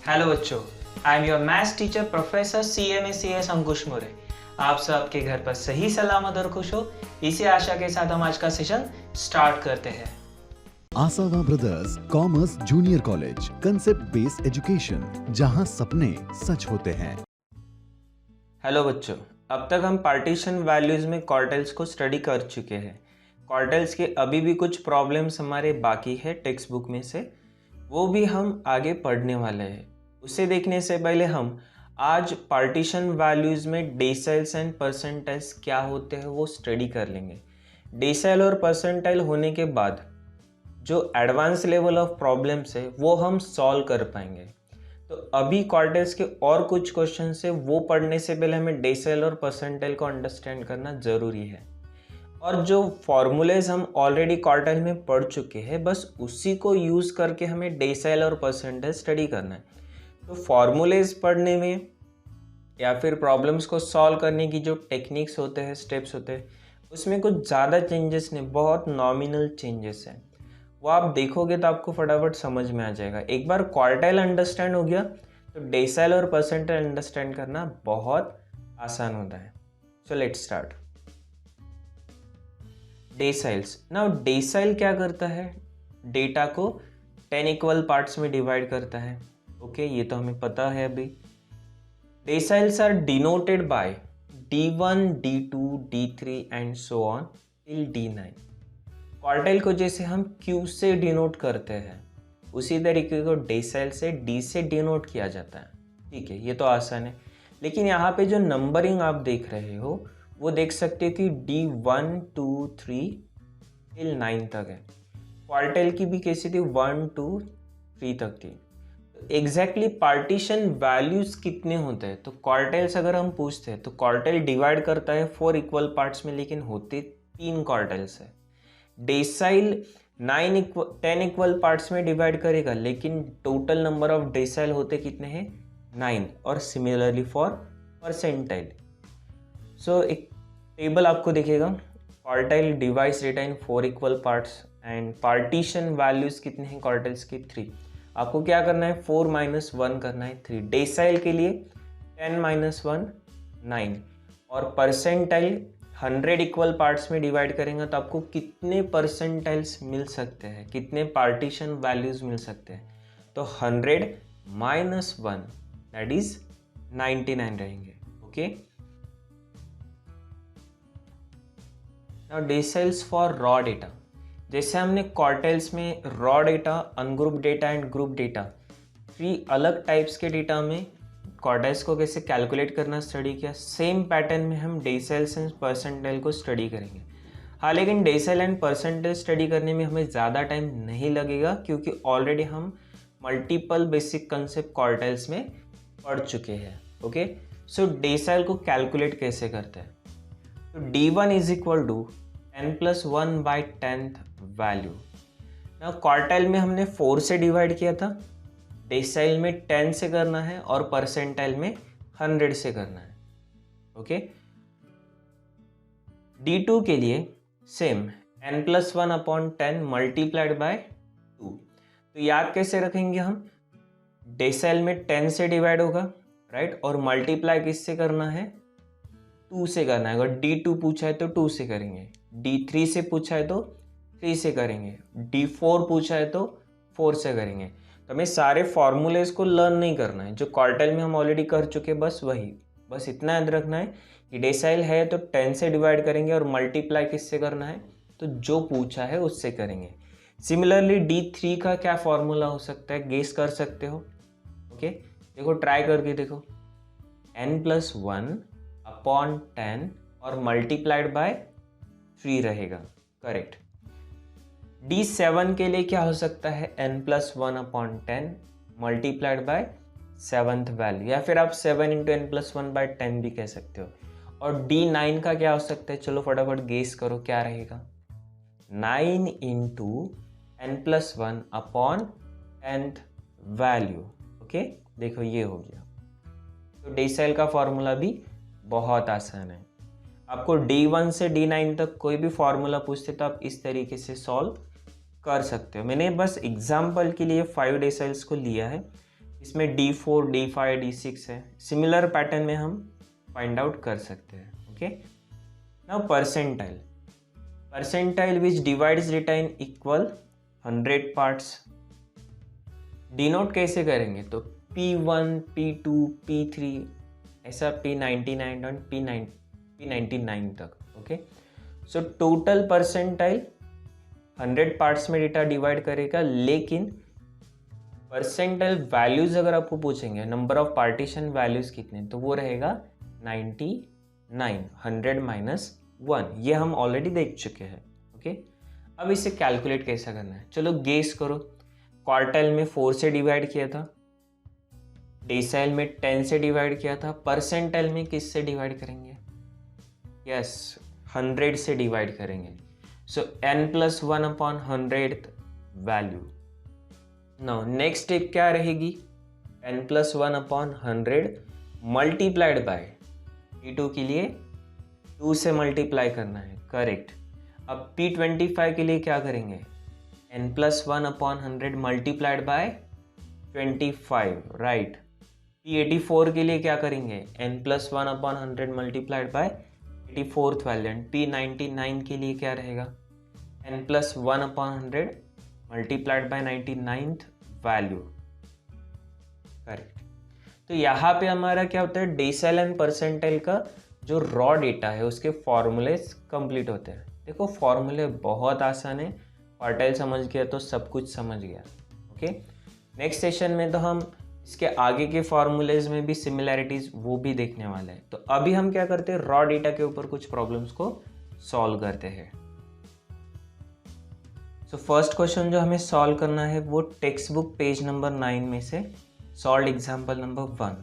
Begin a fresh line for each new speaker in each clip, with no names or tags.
Hello बच्चों, I am your maths teacher professor CMACS अंकुश मोरे। आप सबके घर पर सही सलामत और खुश हो, इसी आशा के साथ हम आज का सेशन स्टार्ट करते हैं।
Asawa brothers commerce junior college, concept based education, जहां सपने सच होते हैं।
हेलो बच्चों, अब तक हम पार्टीशन वैल्यूज में क्वार्टाइल्स को स्टडी कर चुके हैं। क्वार्टाइल्स के अभी भी कुछ प्रॉब्लम्स हमारे बाकी है टेक्स्ट बुक में से, वो भी हम आगे पढ़ने वाले हैं। उसे देखने से पहले हम आज पार्टीशन वैल्यूज में डेसाइल्स एंड परसेंटाइल्स क्या होते हैं वो स्टडी कर लेंगे। डेसाइल और परसेंटाइल होने के बाद जो एडवांस लेवल ऑफ प्रॉब्लम्स है वो हम सॉल्व कर पाएंगे। तो अभी क्वार्टाइल्स के और कुछ क्वेश्चन है वो पढ़ने से पहले हमें डेसाइल और परसेंटाइल को अंडरस्टैंड करना ज़रूरी है। और जो फॉर्मूलेज हम ऑलरेडी क्वार्टाइल में पढ़ चुके हैं, बस उसी को यूज़ करके हमें डेसाइल और परसेंटाइल स्टडी करना है। तो फॉर्मूलेज पढ़ने में या फिर प्रॉब्लम्स को सॉल्व करने की जो टेक्निक्स होते हैं, स्टेप्स होते हैं, उसमें कुछ ज़्यादा चेंजेस नहीं, बहुत नॉमिनल चेंजेस हैं। वो आप देखोगे तो आपको फटाफट समझ में आ जाएगा। एक बार क्वार्टाइल अंडरस्टैंड हो गया तो डेसाइल और परसेंटाइल अंडरस्टैंड करना बहुत आसान होता है। So let's start. Deciles. Now decile क्या करता है? डेटा को 10 इक्वल पार्ट्स में डिवाइड करता है। ओके, ये तो हमें पता है अभी। Deciles are denoted by D1, D2, D3 and so on till D9। Quartile को जैसे हम Q से डिनोट करते हैं, उसी तरीके को डेसाइल से D से डिनोट किया जाता है। ठीक है, ये तो आसान है। लेकिन यहाँ पे जो नंबरिंग आप देख रहे हो वो देख सकते हो कि D1, 2, 3 टिल 9 तक है। क्वार्टाइल की भी कैसी थी? 1, 2, 3 तक थी। एग्जैक्टली पार्टीशन वैल्यूज कितने होते हैं? तो क्वार्टाइल्स अगर हम पूछते हैं तो क्वार्टाइल डिवाइड करता है 4 इक्वल पार्ट्स में, लेकिन होते 3 क्वार्टाइल्स है। डेसाइल 10 इक्वल पार्ट्स में डिवाइड करेगा, लेकिन टोटल नंबर ऑफ डेसाइल होते कितने हैं? 9। और सिमिलरली फॉर परसेंटाइल। सो एक टेबल आपको दिखेगा, quartile divides data in 4 equal parts and partition values कितने हैं क्वार्टाइल्स की? 3। आपको क्या करना है? 4 - 1 करना है, 3। डेसाइल के लिए 10 - 1 9। और परसेंटाइल 100 इक्वल पार्ट्स में डिवाइड करेंगे तो आपको कितने परसेंटाइल्स मिल सकते हैं, कितने पार्टीशन वैल्यूज मिल सकते हैं? तो 100 - 1 दैट इज 99 रहेंगे। Okay, now deciles for raw data. जैसे हमने क्वार्टाइल्स में raw data, ungroup data and group data, 3 अलग टाइप्स के डेटा में क्वार्टाइल्स को कैसे कैलकुलेट करना स्टडी किया, सेम पैटर्न में हम डेसाइल्स एंड परसेंटाइल को स्टडी करेंगे। हाँ, लेकिन डेसाइल एंड परसेंटाइल स्टडी करने में हमें ज़्यादा टाइम नहीं लगेगा, क्योंकि ऑलरेडी हम मल्टीपल बेसिक कंसेप्ट क्वार्टाइल्स में पढ़ चुके हैं। ओके, सो डेसाइल को कैलकुलेट कैसे करते हैं? तो D1 is equal to n+1/10th value. ना क्वार्टाइल में हमने 4 से डिवाइड किया था, डेसाइल में 10 से करना है और परसेंटाइल में 100 से करना है। ओके, D2 के लिए सेम n+1/10 मल्टीप्लाइड बाय 2। तो याद कैसे रखेंगे हम? डेसाइल में 10 से डिवाइड होगा, राइट, और मल्टीप्लाई किससे करना है? 2 से करना है। अगर D2 पूछा है तो 2 से करेंगे, D3 से पूछा है तो 3 से करेंगे, D4 पूछा है तो 4 से करेंगे। तो हमें सारे फॉर्मूलेज को लर्न नहीं करना है, जो क्वार्टाइल में हम ऑलरेडी कर चुके, बस वही, बस इतना याद रखना है कि डेसाइल है तो 10 से डिवाइड करेंगे और मल्टीप्लाई किससे करना है? तो जो पूछा है उससे करेंगे। सिमिलरली D3 का क्या फॉर्मूला हो सकता है, गेस कर सकते हो? ओके, देखो, ट्राई करके देखो। n+1/10 और मल्टीप्लाइड बाय 3 रहेगा, करेक्ट। D7 के लिए क्या हो सकता है? n+1/10 multiplied by 7th value, या फिर आप 7 × n+1/10 भी कह सकते हो। और D9 का क्या हो सकता है? चलो फटाफट गेस करो, क्या रहेगा? 9 × n+1/10th वैल्यू। ओके, देखो ये हो गया। तो डेसाइल का फॉर्मूला भी बहुत आसान है। आपको D1 से D9 तक कोई भी फॉर्मूला पूछते तो आप इस तरीके से सॉल्व कर सकते हो। मैंने बस एग्जाम्पल के लिए 5 डेसाइल्स को लिया है, इसमें D4, D5, D6 है। सिमिलर पैटर्न में हम फाइंड आउट कर सकते हैं। Okay, now percentile, percentile which divides data in equal 100 parts. Denote कैसे करेंगे, तो P1, P2, P3 ऐसा P99 और P99 तक। Okay, so total percentile 100 parts में डेटा डिवाइड करेगा, लेकिन परसेंटाइल वैल्यूज अगर आपको पूछेंगे नंबर ऑफ पार्टीशन वैल्यूज कितने, तो वो रहेगा 99, 100 माइनस 1। ये हम ऑलरेडी देख चुके हैं। ओके, अब इसे कैलकुलेट कैसा करना है, चलो गेस करो। क्वार्टाइल में 4 से डिवाइड किया था, डेसाइल में 10 से डिवाइड किया था, परसेंटाइल में किस से डिवाइड करेंगे, यस 100 से डिवाइड करेंगे। सो n+1/100th value. Now next step क्या रहेगी, n+1/100 मल्टीप्लाइड बाय P2 के लिए 2 से मल्टीप्लाई करना है, करेक्ट। अब P25 के लिए क्या करेंगे, n+1/100 multiplied by 25, right. P84 के लिए क्या करेंगे, n+1/100 multiplied by 84th value. And P99 के लिए क्या रहेगा, n+1/100 multiplied by 99th value, correct. तो यहाँ पे हमारा क्या होता है, डेसाइल एंड परसेंटाइल का जो रॉ डेटा है उसके फॉर्मूले कंप्लीट होते हैं। देखो फॉर्मूले बहुत आसान है, क्वार्टाइल समझ गया तो सब कुछ समझ गया। ओके, नेक्स्ट सेशन में तो हम इसके आगे के फॉर्मूलेज में भी सिमिलैरिटीज वो भी देखने वाले हैं। तो अभी हम क्या करते हैं, रॉ डेटा के ऊपर कुछ प्रॉब्लम्स को सॉल्व करते हैं। सो फर्स्ट क्वेश्चन जो हमें सॉल्व करना है वो टेक्स्ट बुक पेज नंबर 9 में से सॉल्व एग्जाम्पल नंबर 1।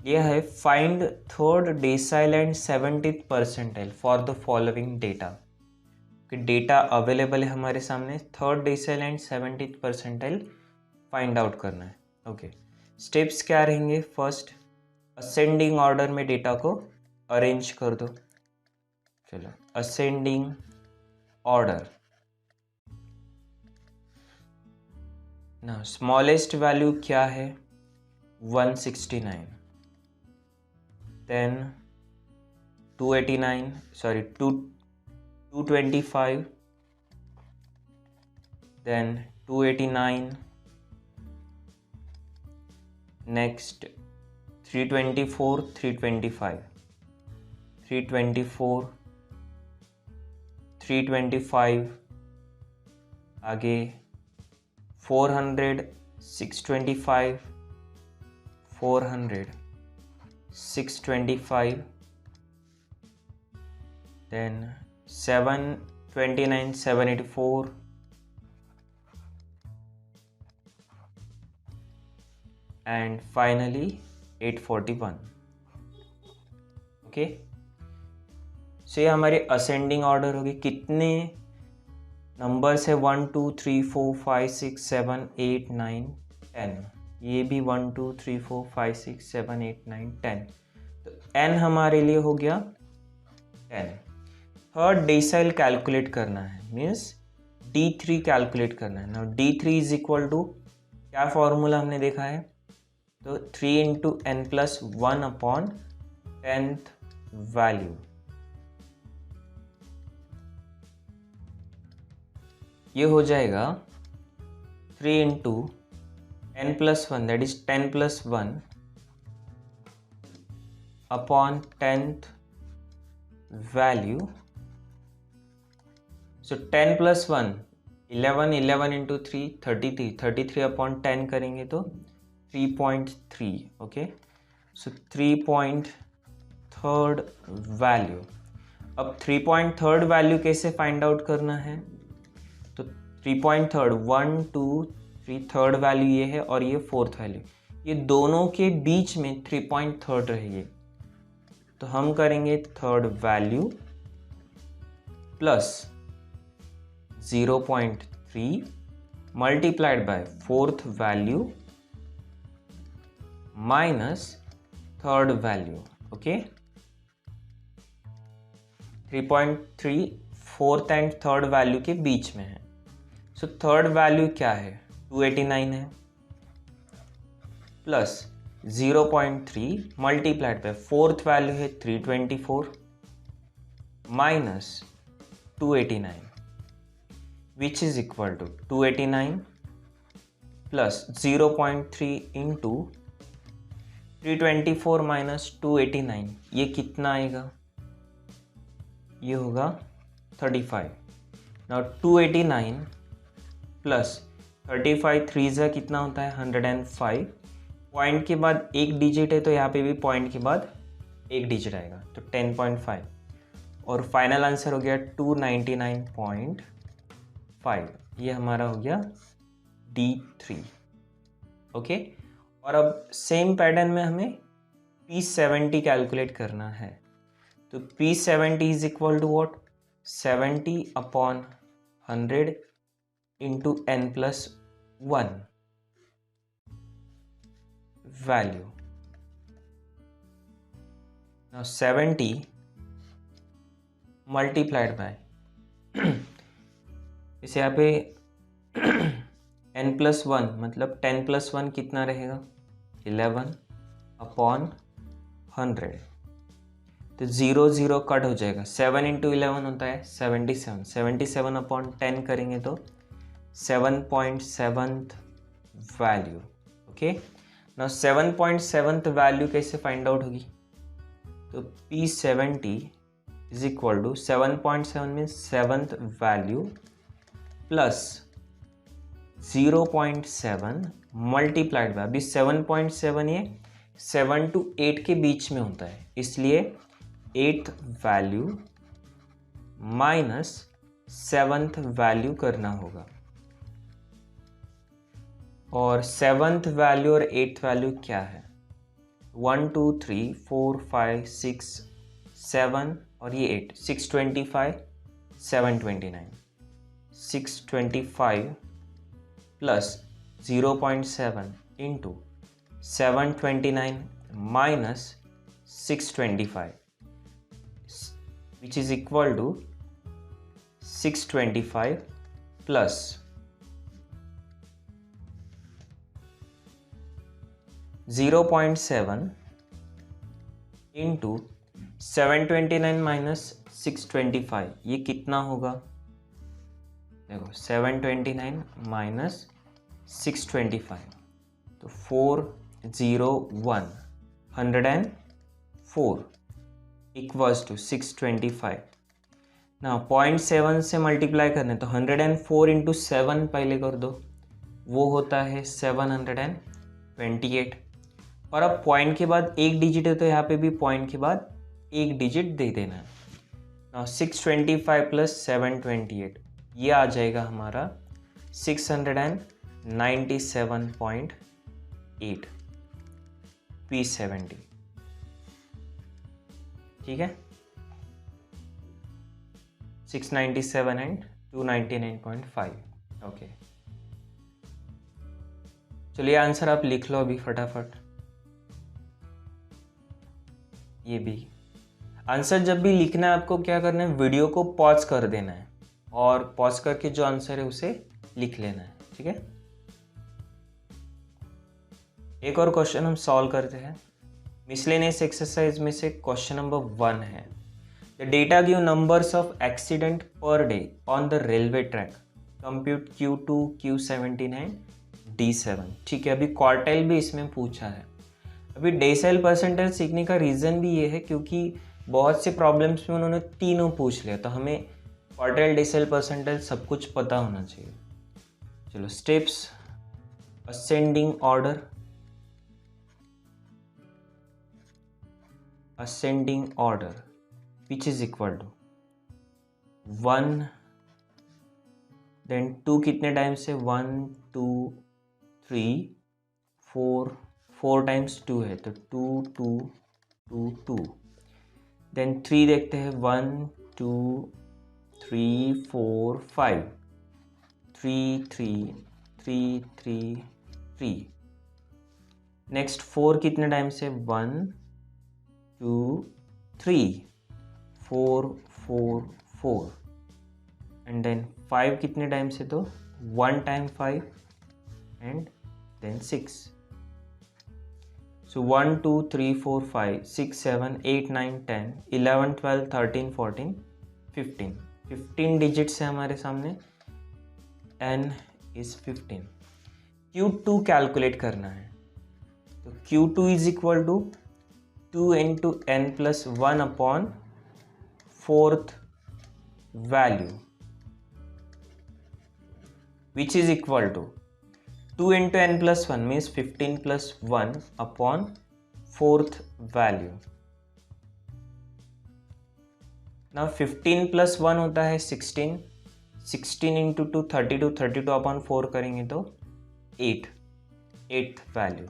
यह है find 3rd decyl and 70th percentile for the following data. कि डेटा अवेलेबल है हमारे सामने, 3rd decyl and 70th percentile find out करना है। ओके, स्टेप्स क्या रहेंगे, फर्स्ट असेंडिंग ऑर्डर में डेटा को अरेंज कर दो। चलो असेंडिंग ऑर्डर। ना स्मॉलेस्ट वैल्यू क्या है, 169, देन 225, then 289, next 324, 325, 324, 325, आगे 400, 625, 400, 625, then 729, 784, and finally 841। ओके, सो ये हमारे असेंडिंग ऑर्डर होगी। कितने नंबर्स है, 1 2 3 4 5 6 7 8 9 10। ये भी 1 2 3 4 5 6 7 8 9 10। तो n हमारे लिए हो गया 10। थर्ड डेसाइल कैलकुलेट करना है, मीन्स D3 कैलकुलेट करना है ना। D3 इज इक्वल टू क्या फॉर्मूला हमने देखा है, तो 3 × n+1/10th वैल्यू। ये हो जाएगा 3 × n+1, that is 10+1/10th value. सो 10+1 11, 11 × 3 33, 33/10 करेंगे तो 3.3। ओके, सो 3.3rd वैल्यू। अब 3.3rd वैल्यू कैसे फाइंड आउट करना है, तो 3.3rd 1 2 3 थर्ड वैल्यू ये है और ये 4th वैल्यू, ये दोनों के बीच में 3.3rd रहेगी। तो हम करेंगे 3rd value plus 0.3 multiplied bye 4th value minus 3rd value. Okay, 3.3 4th and 3rd value के बीच में है। सो 3rd वैल्यू क्या है, 289 है, plus 0.3 multiplied by fourth value है 324 minus 289 which is equal to 289 plus 0.3 into 324 minus 289, ये कितना आएगा? ये होगा 35। नाउ 289 प्लस 35 थ्री ज़ा कितना होता है 105। पॉइंट के बाद एक डिजिट है तो यहाँ पे भी पॉइंट के बाद एक डिजिट आएगा तो 10.5 और फाइनल आंसर हो गया 299.5। ये हमारा हो गया D3। ओके, और अब सेम पैटर्न में हमें P70 कैलकुलेट करना है। तो P70 is equal to what? 70 upon 100 into n+1 value. Now 70 multiplied by इसे यहाँ पे n+1 मतलब 10+1 कितना रहेगा? 11 अपॉन 100। तो 0 0 कट हो जाएगा। 7 इंटू 11 होता है 77। 77 अपॉन 10 करेंगे तो 7.7 वैल्यू। ओके, नाउ 7.7 वैल्यू कैसे फाइंड आउट होगी? तो P70 is equal to 7.7 means 7th value plus 0.7 multiplied by, अभी 7.7 ये 7 to 8 के बीच में होता है, इसलिए 8th value minus 7th value करना होगा। और 7th वैल्यू और 8th वैल्यू क्या है? 1 2 3 4 5 6 7 और ये 8, 625 729। 625 plus 0.7 into 729 minus 625 which is equal to 625 plus 0.7 into 729 minus 625, ये कितना होगा? देखो 729 माइनस 625 तो 401 104 इक्वल्स टू 625। ना 0.7 से मल्टीप्लाई करने तो 104 इंटू 7 पहले कर दो, वो होता है 728। और अब पॉइंट के बाद एक डिजिट है तो यहाँ पे भी पॉइंट के बाद एक डिजिट दे देना है। नाउ 625 प्लस 728 ये आ जाएगा हमारा 697.8 P70। ठीक है, 697 एंड 299.5। ओके, चलिए आंसर आप लिख लो अभी फटाफट। ये भी आंसर जब भी लिखना है आपको क्या करना है, वीडियो को पॉज कर देना है और पॉज करके जो आंसर है उसे लिख लेना है। ठीक है, एक और क्वेश्चन हम सॉल्व करते हैं। मिसलेनियस एक्सरसाइज में से क्वेश्चन नंबर 1 है, the data give numbers of accident per day on the railway track, compute Q2 Q17 and D7। ठीक है, अभी क्वार्टाइल भी इसमें पूछा है। अभी डेसाइल परसेंटेज सीखने का रीज़न भी ये है क्योंकि बहुत से प्रॉब्लम्स में उन्होंने तीनों पूछ लिया, तो हमें क्वार्टाइल डेसाइल परसेंटेज सब कुछ पता होना चाहिए। चलो steps, ascending order, which is equal to 1 then 2 कितने टाइम्स है 1 2 3 4 टाइम्स 2 है तो 2 2 2 2 देन 3 देखते हैं 1 2 3 4 5 3 3 3 3 3 नेक्स्ट 4 कितने टाइम्स है 1 2 3 4 4 4 एंड देन 5 कितने टाइम्स है तो 1 time 5 and then 6 so 1 2 3 4 5 6 7 8 9 10 11 12 13 14 15 digits है हमारे सामने, n इज 15। Q2 कैलकुलेट करना है, तो Q2 is equal to 2 into n plus 1 upon fourth value, which is equal to 2 into n plus 1 means 15 plus 1 upon fourth value. Now 15 plus 1 होता है 16, 16 into 2 32, 32 upon 4 करेंगे तो 8, 8th value.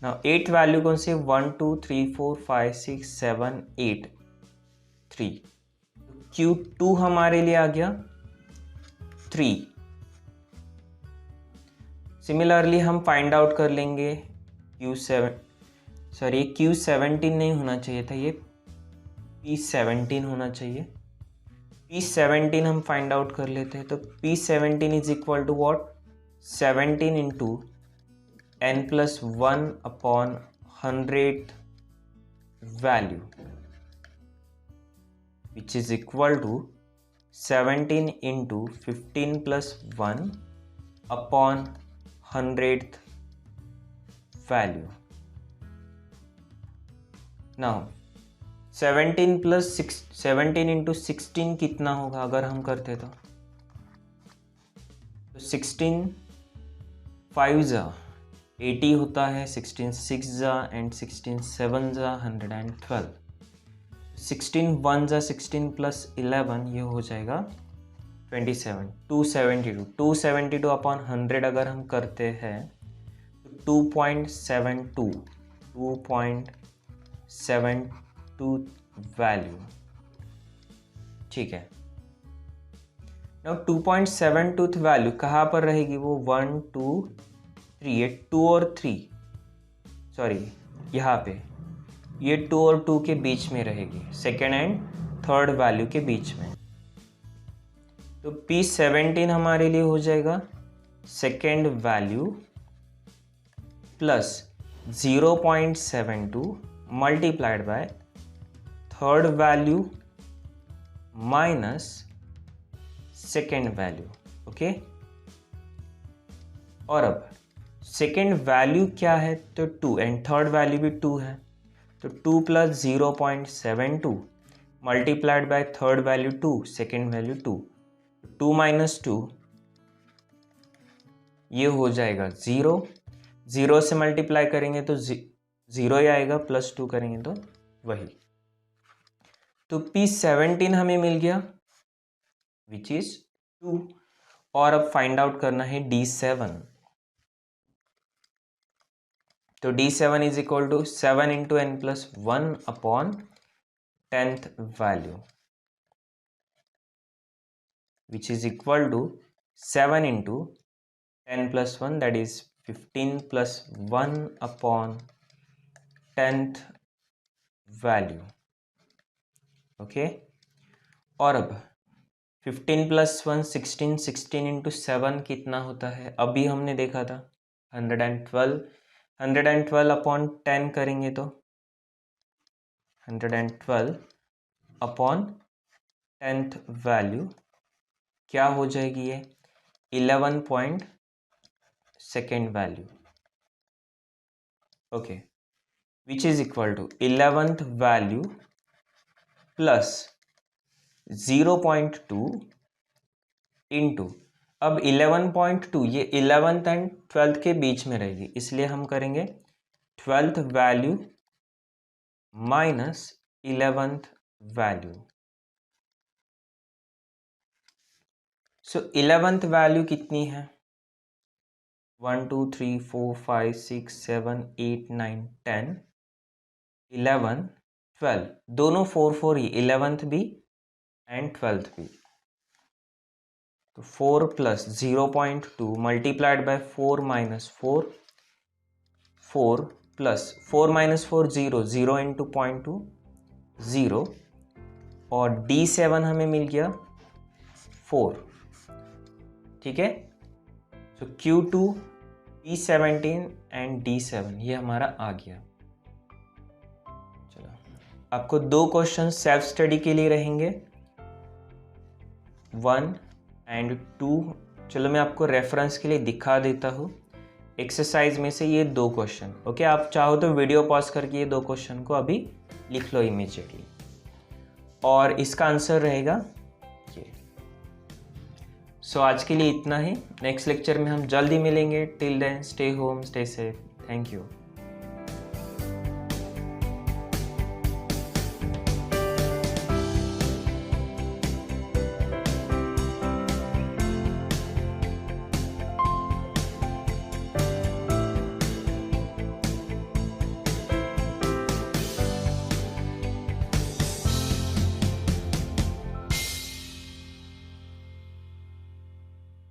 Now 8th value कौन सी है? 1 2 3 4 5 6 7 8 3, Q2 हमारे लिए आ गया 3। Similarly हम फाइंड आउट कर लेंगे Q17 नहीं होना चाहिए था, ये P17 होना चाहिए। P17 हम फाइंड आउट कर लेते हैं, तो P17 is equal to what? 17 into n plus 1 upon 100th value, which is equal to 17 into 15 plus 1 upon 100th value. Now 17 plus 17 into 16 कितना होगा अगर हम करते तो 16 5 जा 80 होता है, 16 6 जा एंड 16 7 जा 112, 16 1 जा 16 प्लस 11 ये हो जाएगा 27, 272 अपॉन 100 अगर हम करते हैं तो 2.72 वैल्यू, ठीक है। नाउ 2.72 वैल्यू कहाँ पर रहेगी? वो 1 2 3, ये 2 और 3 सॉरी यहाँ पे ये 2 और 2 के बीच में रहेगी, सेकेंड एंड थर्ड वैल्यू के बीच में। तो P17 हमारे लिए हो जाएगा second value plus 0.72 multiplied by third value minus second value, okay. और अब सेकेंड वैल्यू क्या है? तो 2 एंड थर्ड वैल्यू भी 2 है, तो 2 plus 0.72 multiplied by third value 2, second value 2, 2 minus 2 ये हो जाएगा 0, 0 से मल्टीप्लाई करेंगे तो 0 ही आएगा, प्लस 2 करेंगे तो वही। तो P17 हमें मिल गया विच इज 2। और अब फाइंड आउट करना है D7, तो D7 is equal to 7 into n plus 1 upon 10th value, which is equal to 7 into 10 plus 1, that is 15 plus 1 upon 10th value, okay। और अब 15 plus 1 16, 16 into 7 कितना होता है? अभी हमने देखा था 112, 112 अपॉन 10 करेंगे तो 112 अपॉन 10th वैल्यू क्या हो जाएगी? ये 11 point second value, okay, which is equal to 11th value plus 0.2 into, अब 11.2 ये 11th एंड 12th के बीच में रहेगी, इसलिए हम करेंगे 12th value minus 11th value. So 11th value कितनी है? 1 2 3 4 5 6 7 8 9 10 11 12, दोनों 4 4 ही, 11th भी एंड 12th भी। तो 4 plus 0.2 multiplied by 4 minus 4, 4 plus 4 minus 4 0, 0 into 0.2 0, और D7 हमें मिल गया 4, ठीक है। सो Q2 B17 एंड D7 ये हमारा आ गया। चलो, आपको 2 क्वेश्चन सेल्फ स्टडी के लिए रहेंगे, 1 एंड 2। चलो मैं आपको रेफरेंस के लिए दिखा देता हूँ एक्सरसाइज में से ये 2 क्वेश्चन। ओके, आप चाहो तो वीडियो पॉज करके ये 2 क्वेश्चन को अभी लिख लो इमीडिएटली, और इसका आंसर रहेगा ये। सो आज के लिए इतना ही। नेक्स्ट लेक्चर में हम जल्दी मिलेंगे। Till then stay home, stay safe. Thank you.